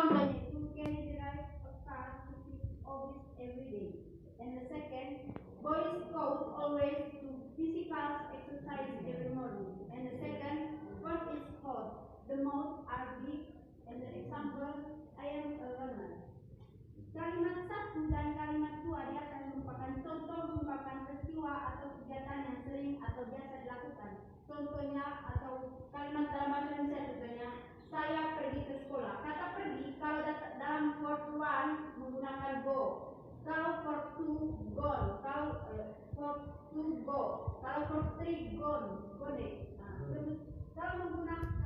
Contohnya itu can drive a car to his office every day. And the second, boys coach always do physical exercise every morning. And the second, what is hot? The mouths are big. And the example, I am a learner. Kalimat satu dan kalimat dua dia akan merupakan contoh mengungkapkan peristiwa atau kegiatan yang sering atau biasa dilakukan. Contohnya atau kalimat dalam bahasa Indonesia contohnya, saya pergi ke sekolah. Kata pergi kalau dalam verb one menggunakan go. Kalau verb two gone. Kalau verb two go. Kalau verb three gone. Gone. Terus kalau menggunakan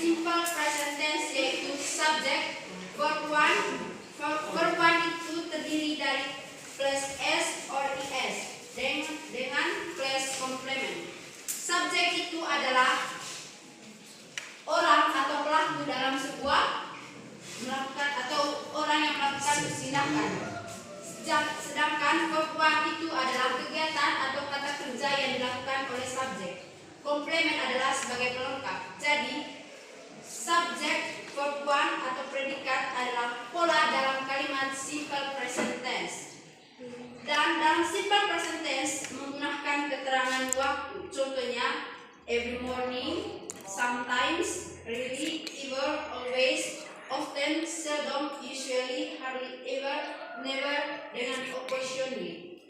simple present tense yaitu subject. Verb one itu terdiri dari plus s or es dengan plus complement. Subjek itu adalah orang atau pelaku dalam sebuah melakukan atau orang yang melakukan tindakan. Sedangkan verb one itu adalah kegiatan atau kata kerja yang dilakukan oleh subjek. Komplement adalah sebagai pelengkap. Jadi subjek, verb one atau predikat adalah pola dalam kalimat simple present tense. Dan dalam simple present tense menggunakan keterangan waktu. Contohnya every morning, sometimes, really, ever, always, often, seldom, usually, hardly, ever, never dengan occasionally.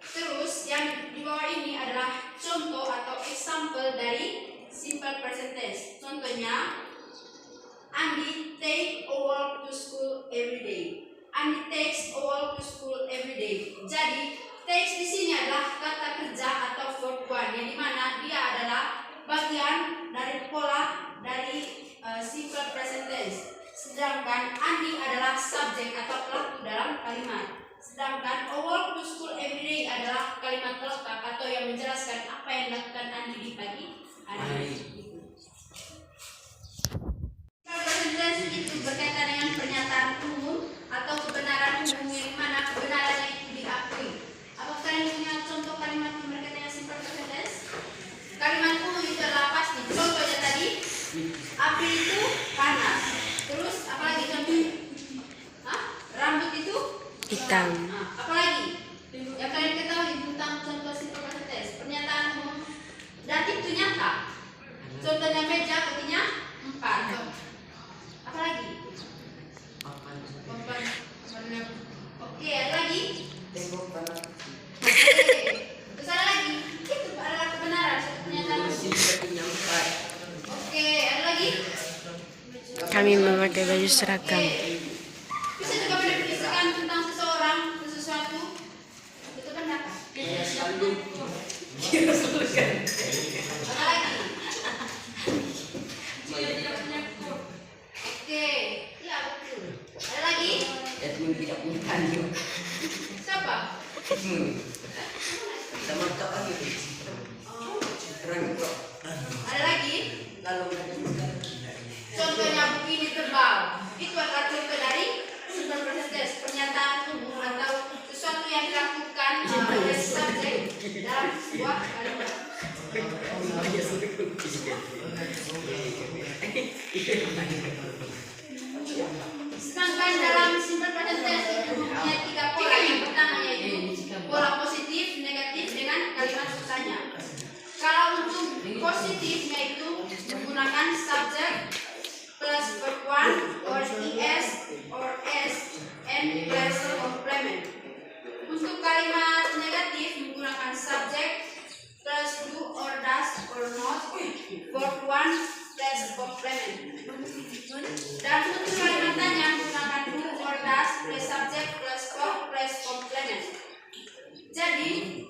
Terus yang di bawah ini adalah contoh atau example dari simple present tense. Contohnya, Andi take a walk to school every day. Andi takes a walk to school every day. Jadi takes di sini adalah kata kerja atau verb one, yang dimana dia adalah bagian dari pola dari simple present tense. Sedangkan Andi adalah subjek atau pelaku dalam kalimat. Sedangkan a walk to school every day adalah kalimat pelengkap atau yang menjelaskan apa yang dilakukan Andi di pagi hari. Present tense itu berkaitan dengan pernyataan umum atau kebenaran umum yang mana kebenarannya itu diakui. Apakah kalian punya contoh kalimat yang berkaitan dengan simple present tense? Kalimat umum itu adalah pasti. Contohnya tadi, April itu panas. Terus apalagi contohnya? Rambut itu hitam. Apalagi yang kalian ketahui tentang contoh simple present tense? Pernyataan umum datif itu nyata. Contohnya meja artinya 4. Apalagi? Papan. Oke, ada lagi? Terus ada lagi? Itu adalah kebenaran suatu pernyataan umum. Oke, ada lagi? Kami memakai baju seragam. Bisa juga mendefinisikan tentang seseorang, sesuatu. Itu kan apa? Apa lagi? Oke, iya betul. Ada lagi? Edmund tidak punya tanju. Siapa? Edmund. Sama kau lagi. Terang kok. Ada lagi? Lalu Contohnya buku ini tebal. Itu adalah contoh dari simple present tense, pernyataan umum atau sesuatu yang dilakukan oleh subjek dalam sebuah kalimat. Sedangkan dalam simple present tense itu mempunyai 3 pola. Yang pertama yaitu and plus complement. Untuk kalimat negatif menggunakan subject plus do or does or not, verb one plus complement. Dan untuk kalimat tanya menggunakan do or does plus subject plus verb plus complement. Jadi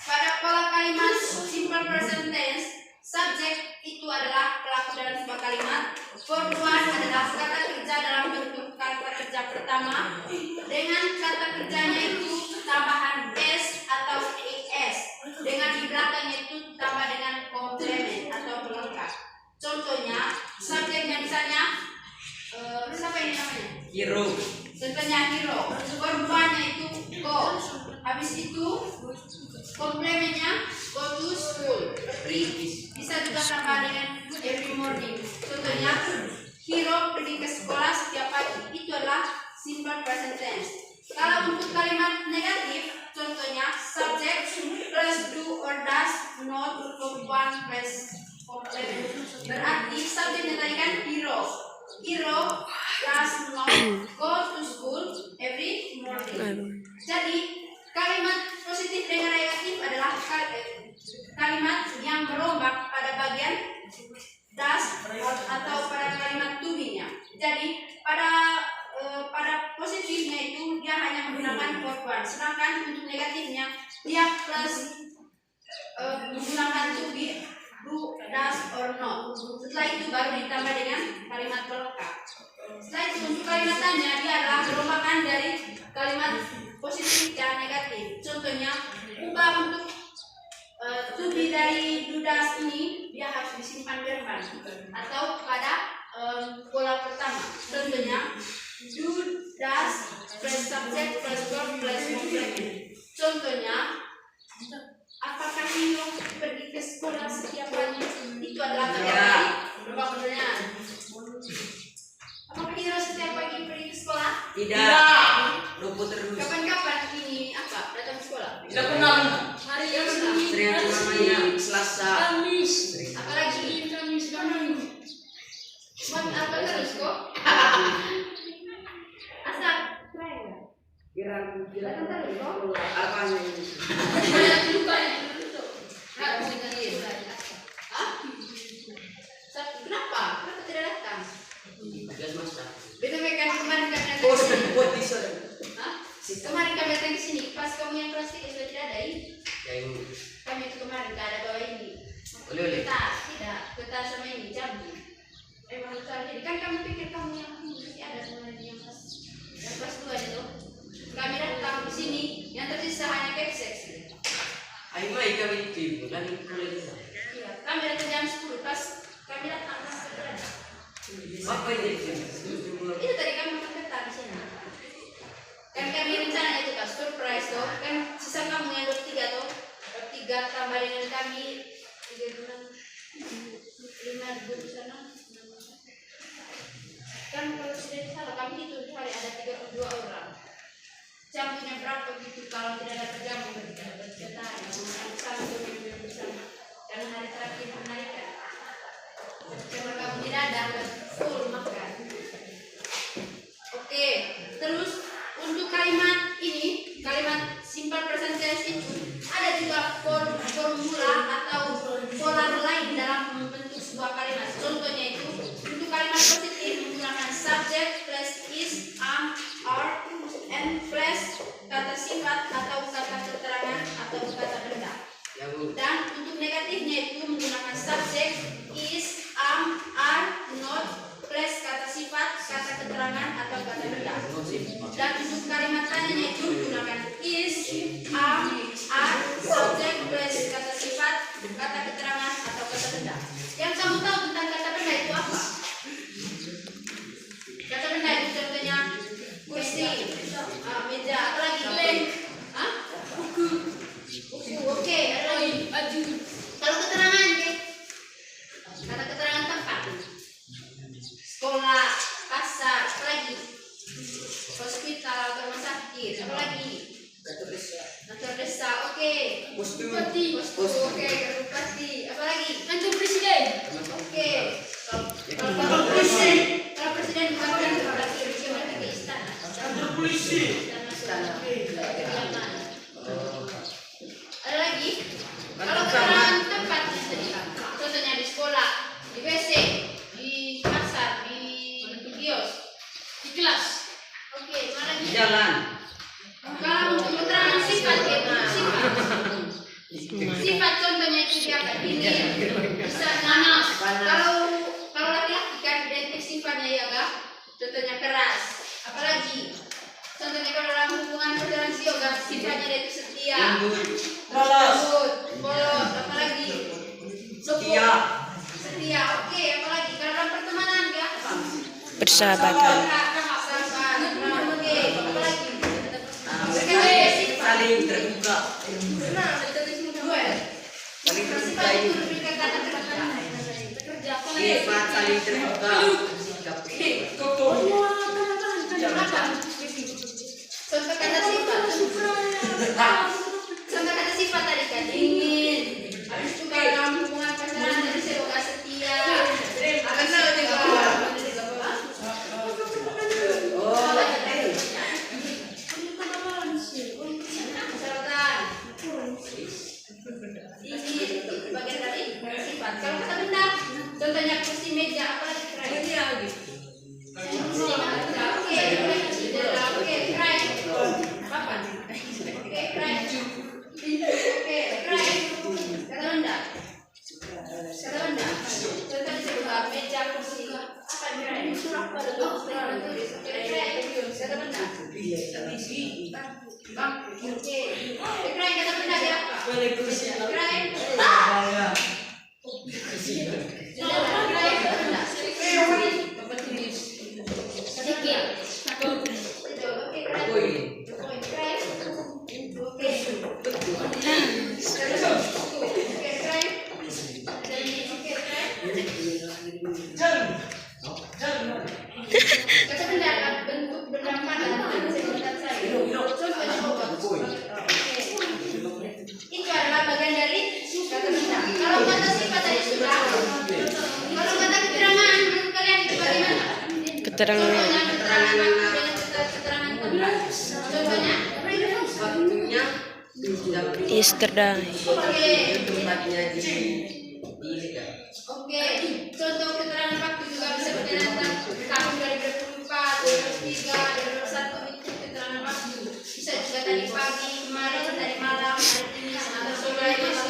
pada pola kalimat simple present tense, subjek itu adalah pelaku dalam sebuah kalimat. Verb one adalah kata kerja dalam bentuk kata kerja pertama dengan kata kerjanya itu tambahan s atau es dengan di belakangnya itu tambah dengan komplement atau pelengkap. Contohnya subjeknya misalnya siapa ini namanya? Hero. Contohnya hero. Verb one-nya itu go. Habis itu komplementnya go to school. Bisa juga tambah dengan every morning. Contohnya hero pergi ke sekolah setiap pagi. Itu adalah simple present tense. Kalau untuk kalimat negatif, contohnya subject plus do or does not verb one plus complement. Berarti subjeknya tadi kan hero. Hero does not go to school every morning. Jadi kalimat positif dengan negatif adalah kalimat yang merombak pada bagian does atau pada kalimat to be-nya. Jadi pada positifnya itu dia hanya menggunakan verb one, sedangkan untuk negatifnya dia plus menggunakan to be, do, does or not. Setelah itu baru ditambah dengan kalimat pelengkap. Setelah itu untuk kalimat tanya dia adalah perombakan dari kalimat positif dan negatif. Contohnya ubah untuk to be dari do does ini dia harus disimpan depan atau pada pola pertama. Contohnya do does plus subject plus verb plus complement. Contohnya apakah Hiro pergi ke sekolah setiap pagi? Itu adalah pertanyaan. Berapa pertanyaan? Apakah Hiro setiap pagi pergi ke sekolah? Tidak. Luput terus. Kapan-kapan ini apa? Datang ke sekolah? Tidak pernah. Hari yang sama. Sering namanya Selasa. Kamis. Apalagi Kamis kami. buat apa terus kok? Asal Kira datang terus kok? apanya ini? Kenapa? Kenapa tidak datang? Tugas masak. BTW kan kemarin kami datang Oh, ke sudah sini. dibuat di sana. Hah? Kemarin kami datang ke sini, pas kamu yang kelas 3 sudah tidak ada ini. Ya ini. Kami itu kemarin tidak ada bawa ini. Oleh-oleh. Kita sama ini jambu. Emang lupa jadi kan kami pikir kamu yang masih ada sebenarnya yang kelas 2 itu. Kami datang ke sini, yang tersisa hanya keksek. Ayo mai kami itu lagi kuliah. Iya, kami datang jam 10 pas kami datang pas sudah ada. Apa ini? Itu tadi kami makan ketan di sini. Kan kami rencananya itu kan surprise tuh, kan sisa kamu yang 23 tuh, 3 tambah dengan kami 3 bulan 5 di sana. Kan kalau sudah salah kami itu di hari ada 32 orang. Jamnya berapa gitu kalau tidak ada jamu kita bercetak sama dengan bersama karena hari terakhir penarikan. Kalau kamu tidak ada full makan. Oke, terus untuk kalimat ini, kalimat simple present tense itu ada juga formula atau pola lain dalam membentuk sebuah kalimat. Contohnya itu untuk kalimat positif menggunakan subject plus is, are, and plus kata sifat atau kata keterangan atau kata benda. Dan untuk negatifnya itu menggunakan subject is, are, not plus kata sifat, kata keterangan atau kata benda. Dan untuk kalimat tanyanya itu menggunakan is, are, subject plus kata sifat, kata keterangan atau kata benda. Yang kamu tahu tentang kata benda itu apa? Kata benda itu contohnya kursi, meja, apa lagi? Buku. Oke, ada lagi. Kalau keterangan, kata keterangan tempat. Sekolah, pasar, apa lagi? Hospital, rumah sakit, apa lagi? Kantor desa, oke. Bupati, oke. Bupati, apa lagi? Kantor presiden. Oke. Kalau presiden bukan berarti dia ke istana. Istana. Kediaman. Oh. Ada lagi? Kalau keterangan tempat contohnya di sekolah, di WC, di pasar, di kios, di kelas. Oke, mana lagi? Jalan. Kalau untuk keterangan sifat, sifat contohnya itu siapa? Ini bisa nama. Kalau laki-laki kan identik sifatnya ya kak. Contohnya keras. Apalagi? Contohnya kalau dalam hubungan pacaran si yoga sifatnya dia itu setia. Lembut, polos, apalagi? Setia. Setia. Oke, apalagi kalau dalam pertemanan ya? Persahabatan. Oke, apalagi? Saling terbuka. Saling terbuka itu. Sifat saling terbuka. Sikap. Contoh kata sifat. Contoh kata sifat tadi kan dingin. Habis itu kalau dalam hubungan pacaran jadi semoga setia. Akan juga. Ini bagian dari sifat. Kalau kata benda, contohnya kursi meja, apa lagi keren? Oke, keren. Papan. Oke, keren. Oke, keren. Kata benda. Kata benda. Contoh disebut meja, kursi. Apa keren? Keren. Kata benda. Bang, oke. Keren kata benda dia apa? Keren. Kata benda bentuk benda padat sekitar saya. Contohnya itu adalah bagian dari kata benda. Kalau kata sifat tadi sudah. Kalau kata keterangan menurut kalian itu bagaimana? Keterangan. Keterangan tempat. Contohnya? Waktunya. Yesterday. Oke. Tempatnya di. Oke. Contoh keterangan waktu juga bisa berkaitan tentang tahun 2024, 2023, 2021 itu keterangan waktu. Bisa juga tadi pagi, kemarin, tadi malam, hari ini, atau sore, malam.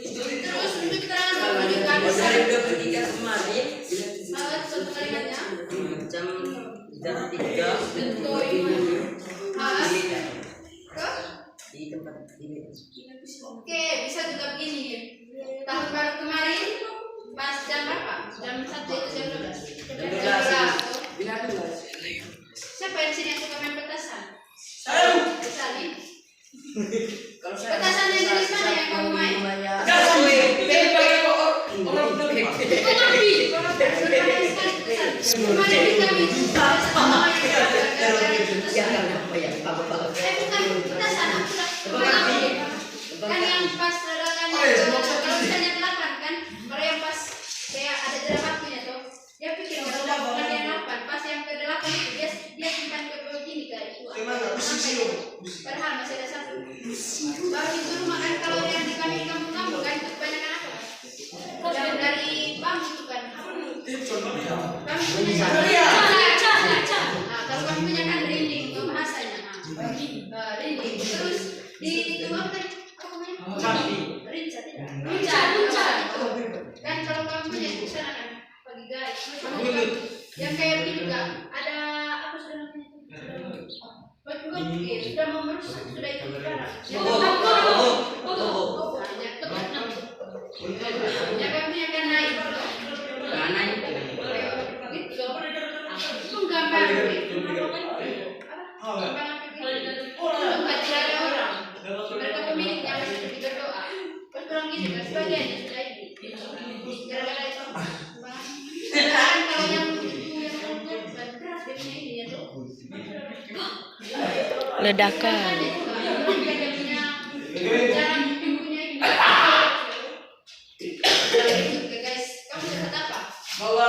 Terus untuk keterangan waktu juga bisa. Dari 23 kemarin. Contoh kalimatnya. Jam 3. Betul. Di tempat ini. Oke, bisa juga begini. Tahun baru kemarin pas jam berapa? Jam 1 itu jam 12. Bila 12. Siapa yang sini yang suka main petasan? Saya. Salim. Kalau saya Petasan yang jenis mana yang kamu main? Kemarin di kami petasan kan yang pas ledakannya kalau misalnya 8 kan, kalau yang pas kayak ada jeda waktunya tuh dia pikir kalau bukan yang 8 pas yang ke 8 itu dia simpan ke begini kayak itu padahal masih ada satu baru itu makan kalau yang di kami di kampung kan itu kebanyakan apa yang dari bambu itu kan kami punya nah kalau kami punya kan rinding itu bahasanya rinding terus di itu apa tadi rinca tidak rinca kan kalau kamu punya di sana kan pagi guys yang kayak begini juga ada apa sudah namanya sudah mau merusak sudah itu sekarang ya kami akan naik gitu itu gambar tidak ada orang mereka pemiliknya masih berdoa pas kurang gini kan sebagiannya sudah ini gara-gara itu kan kalau yang keras dia punya ini ya tuh Ledakan. jarang punya ini guys kamu dapat apa? Bawa